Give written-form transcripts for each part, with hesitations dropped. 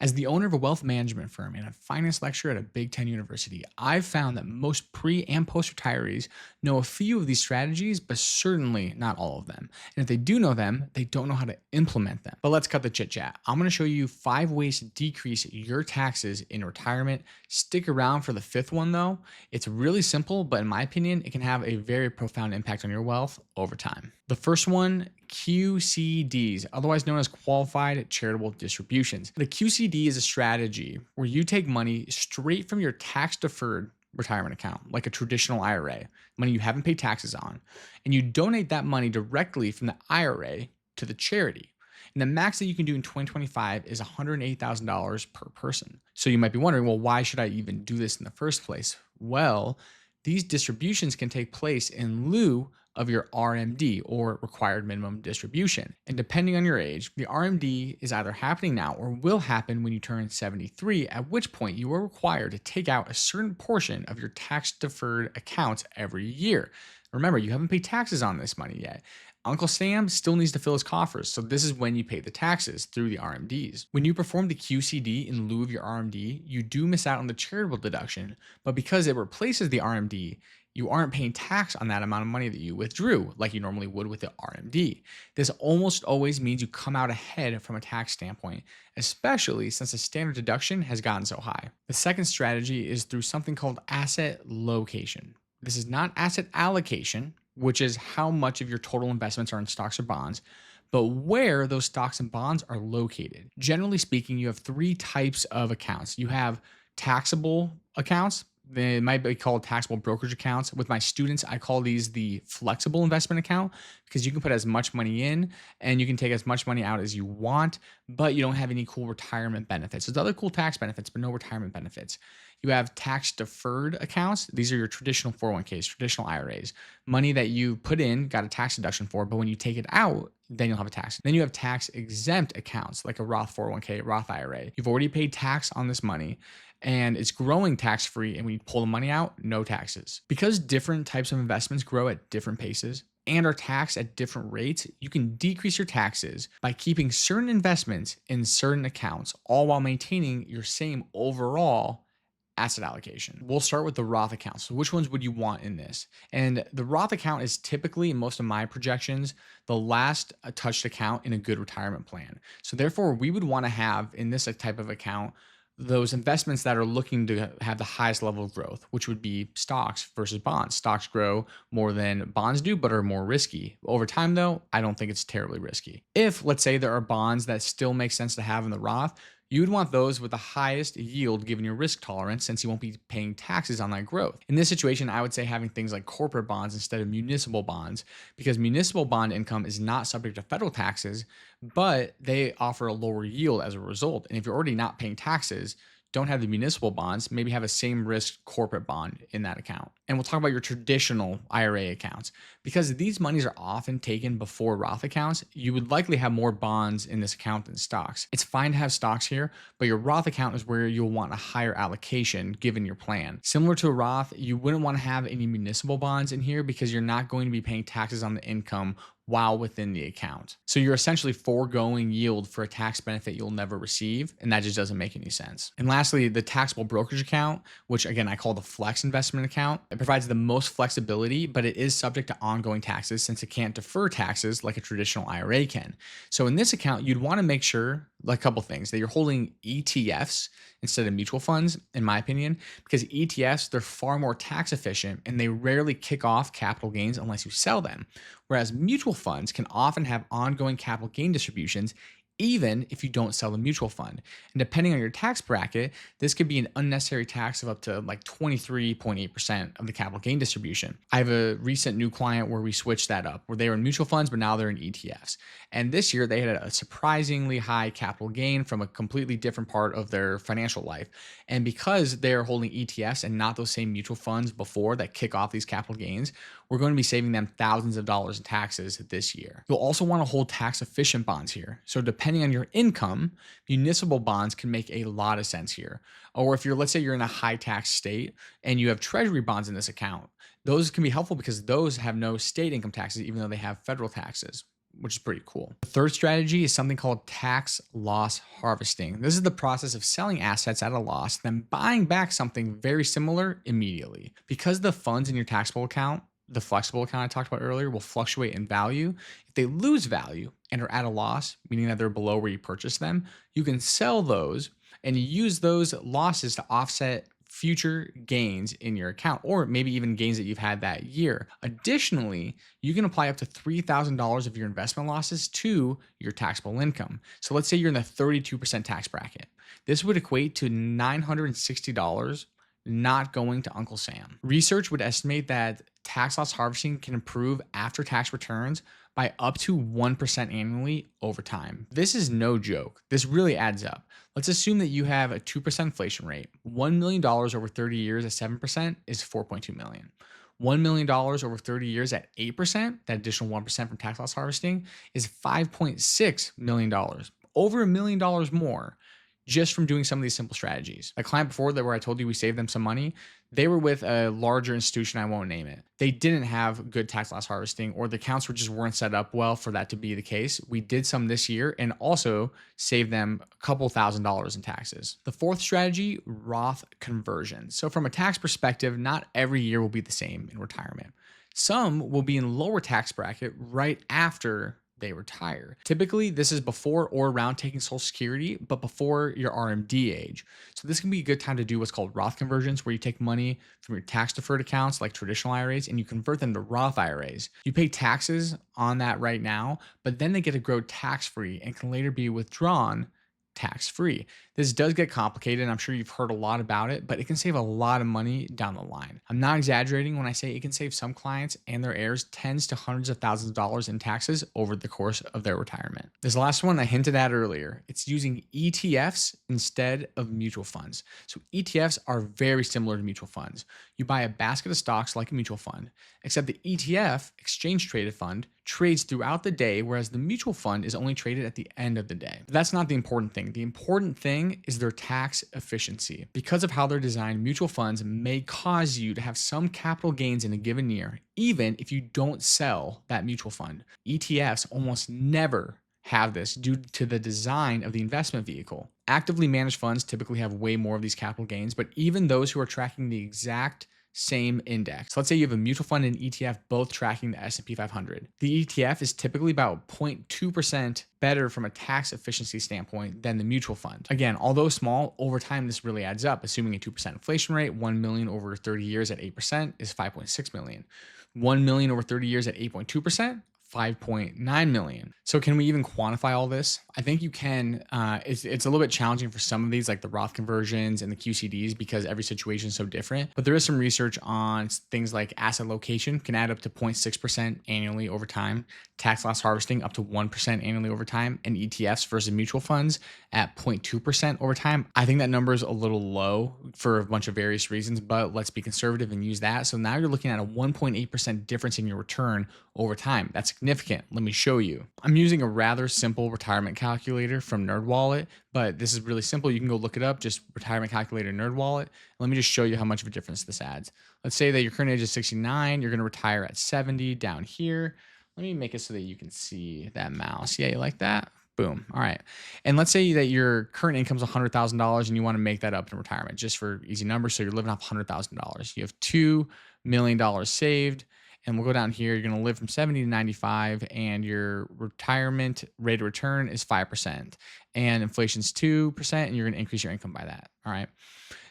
As the owner of a wealth management firm and a finance lecturer at a Big Ten university, I've found that most pre and post retirees know a few of these strategies, but certainly not all of them. And if they do know them, they don't know how to implement them. But let's cut the chit chat. I'm going to show you 5 ways to decrease your taxes in retirement. Stick around for the fifth one, though. It's really simple, but in my opinion, it can have a very profound impact on your wealth over time. The first one, QCDs, otherwise known as qualified charitable distributions. The QCD is a strategy where you take money straight from your tax deferred retirement account, like a traditional IRA, money you haven't paid taxes on, and you donate that money directly from the IRA to the charity. And the max that you can do in 2025 is $108,000 per person. So you might be wondering, well, why should I even do this in the first place? Well, these distributions can take place in lieu of your RMD, or required minimum distribution. And depending on your age, the RMD is either happening now or will happen when you turn 73, at which point you are required to take out a certain portion of your tax deferred accounts every year. Remember, you haven't paid taxes on this money yet. Uncle Sam still needs to fill his coffers, so this is when you pay the taxes through the RMDs. When you perform the QCD in lieu of your RMD, you do miss out on the charitable deduction, but because it replaces the RMD, you aren't paying tax on that amount of money that you withdrew like you normally would with the RMD. This almost always means you come out ahead from a tax standpoint, especially since the standard deduction has gotten so high. The second strategy is through something called asset location. This is not asset allocation, which is how much of your total investments are in stocks or bonds, but where those stocks and bonds are located. Generally speaking, you have three types of accounts. You have taxable accounts. They might be called taxable brokerage accounts. With my students, I call these the flexible investment account because you can put as much money in and you can take as much money out as you want, but you don't have any cool retirement benefits. There's other cool tax benefits, but no retirement benefits. You have tax deferred accounts. These are your traditional 401ks, traditional IRAs, money that you put in, got a tax deduction for, but when you take it out, then you'll have a tax. Then you have tax exempt accounts like a Roth 401k, Roth IRA. You've already paid tax on this money and it's growing tax free. And when you pull the money out, no taxes. Because different types of investments grow at different paces and are taxed at different rates, you can decrease your taxes by keeping certain investments in certain accounts, all while maintaining your same overall asset allocation. We'll start with the Roth account. So which ones would you want in this? And the Roth account is typically, in most of my projections, the last touched account in a good retirement plan. So therefore, we would want to have in this type of account those investments that are looking to have the highest level of growth, which would be stocks versus bonds. Stocks grow more than bonds do, but are more risky. Over time, though, I don't think it's terribly risky. If, let's say, there are bonds that still make sense to have in the Roth, you would want those with the highest yield given your risk tolerance, since you won't be paying taxes on that growth. In this situation, I would say having things like corporate bonds instead of municipal bonds, because municipal bond income is not subject to federal taxes, but they offer a lower yield as a result. And if you're already not paying taxes, don't have the municipal bonds, maybe have a same risk corporate bond in that account. And we'll talk about your traditional IRA accounts. Because these monies are often taken before Roth accounts, you would likely have more bonds in this account than stocks. It's fine to have stocks here, but your Roth account is where you'll want a higher allocation given your plan. Similar to a Roth, you wouldn't want to have any municipal bonds in here because you're not going to be paying taxes on the income while within the account. So you're essentially foregoing yield for a tax benefit you'll never receive, and that just doesn't make any sense. And lastly, the taxable brokerage account, which again I call the flex investment account. It provides the most flexibility, but it is subject to ongoing taxes since it can't defer taxes like a traditional IRA can. So in this account, you'd want to make sure, like a couple things, that you're holding ETFs instead of mutual funds, in my opinion, because ETFs, they're far more tax efficient and they rarely kick off capital gains unless you sell them. Whereas mutual funds can often have ongoing capital gain distributions even if you don't sell the mutual fund. And depending on your tax bracket, this could be an unnecessary tax of up to like 23.8% of the capital gain distribution. I have a recent new client where we switched that up, where they were in mutual funds, but now they're in ETFs. And this year they had a surprisingly high capital gain from a completely different part of their financial life. And because they're holding ETFs and not those same mutual funds before that kick off these capital gains, we're going to be saving them thousands of dollars in taxes this year. You'll also want to hold tax efficient bonds here. So depending on your income, municipal bonds can make a lot of sense here. Or if you're, let's say you're in a high tax state and you have treasury bonds in this account, those can be helpful because those have no state income taxes, even though they have federal taxes. which is pretty cool. The third strategy is something called tax loss harvesting. This is the process of selling assets at a loss, then buying back something very similar immediately. Because the funds in your taxable account, the flexible account I talked about earlier, will fluctuate in value. If they lose value and are at a loss, meaning that they're below where you purchased them, you can sell those and use those losses to offset future gains in your account, or maybe even gains that you've had that year. Additionally, you can apply up to $3,000 of your investment losses to your taxable income. So let's say you're in the 32% tax bracket. This would equate to $960 not going to Uncle Sam. Research would estimate that tax loss harvesting can improve after tax returns by up to 1% annually over time. This is no joke. This really adds up. Let's assume that you have a 2% inflation rate. $1 million over 30 years at 7% is $4.2 million. $1 million over 30 years at 8%, that additional 1% from tax loss harvesting, is $5.6 million. Over $1 million more just from doing some of these simple strategies. A client before that where I told you we saved them some money, they were with a larger institution, I won't name it. They didn't have good tax loss harvesting, or the accounts weren't set up well for that to be the case. We did some this year and also saved them a couple $1,000s in taxes. The fourth strategy, Roth conversion. So from a tax perspective, not every year will be the same in retirement. Some will be in lower tax bracket right after they retire. Typically, this is before or around taking Social Security, but before your RMD age. So this can be a good time to do what's called Roth conversions, where you take money from your tax deferred accounts like traditional IRAs and you convert them to Roth IRAs. You pay taxes on that right now, but then they get to grow tax-free and can later be withdrawn tax-free. This does get complicated, and I'm sure you've heard a lot about it, but it can save a lot of money down the line. I'm not exaggerating when I say it can save some clients and their heirs tens to hundreds of thousands of dollars in taxes over the course of their retirement. This last one I hinted at earlier. It's using ETFs instead of mutual funds. So ETFs are very similar to mutual funds. You buy a basket of stocks like a mutual fund, except the ETF, exchange traded fund, trades throughout the day, whereas the mutual fund is only traded at the end of the day. But that's not the important thing. The important thing is their tax efficiency. Because of how they're designed, mutual funds may cause you to have some capital gains in a given year, even if you don't sell that mutual fund. ETFs almost never have this due to the design of the investment vehicle. Actively managed funds typically have way more of these capital gains, but even those who are tracking the exact same index. Let's say you have a mutual fund and ETF both tracking the S&P 500. The ETF is typically about 0.2% better from a tax efficiency standpoint than the mutual fund. Again, although small, over time this really adds up. Assuming a 2% inflation rate, 1 million over 30 years at 8% is 5.6 million. 1 million over 30 years at 8.2%, 5.9 million. So can we even quantify all this? I think you can. It's a little bit challenging for some of these, like the Roth conversions and the QCDs, because every situation is so different. But there is some research on things like asset location can add up to 0.6% annually over time, tax loss harvesting up to 1% annually over time, and ETFs versus mutual funds at 0.2% over time. I think that number is a little low for a bunch of various reasons, but let's be conservative and use that. So now you're looking at a 1.8% difference in your return over time. That's significant. Let me show you. I'm using a rather simple retirement calculator from NerdWallet, but this is really simple. You can go look it up, just retirement calculator NerdWallet. Let me just show you how much of a difference this adds. Let's say that your current age is 69, you're going to retire at 70 down here. Let me make it so that you can see that mouse. Yeah, you like that? Boom. All right. And let's say that your current income is $100,000 and you want to make that up in retirement just for easy numbers. So you're living off $100,000. You have $2 million saved. And we'll go down here. You're going to live from 70 to 95, and your retirement rate of return is 5%. And inflation's 2%, and you're going to increase your income by that. All right.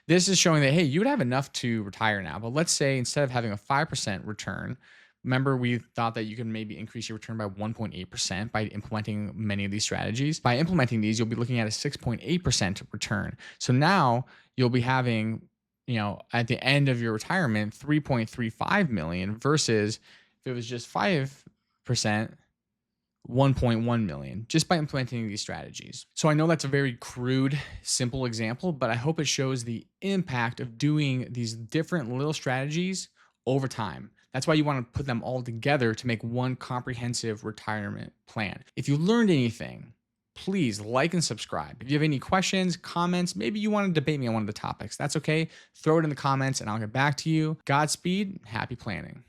This is showing that, hey, you would have enough to retire now. But let's say instead of having a 5% return, remember, we thought that you can maybe increase your return by 1.8% by implementing many of these strategies. By implementing these, you'll be looking at a 6.8% return. So now you'll be having, at the end of your retirement, 3.35 million versus if it was just 5%, 1.1 million, just by implementing these strategies. So I know that's a very crude, simple example, but I hope it shows the impact of doing these different little strategies over time. That's why you want to put them all together to make one comprehensive retirement plan. If you learned anything, please like and subscribe. If you have any questions, comments, maybe you want to debate me on one of the topics, that's okay. Throw it in the comments and I'll get back to you. Godspeed, happy planning.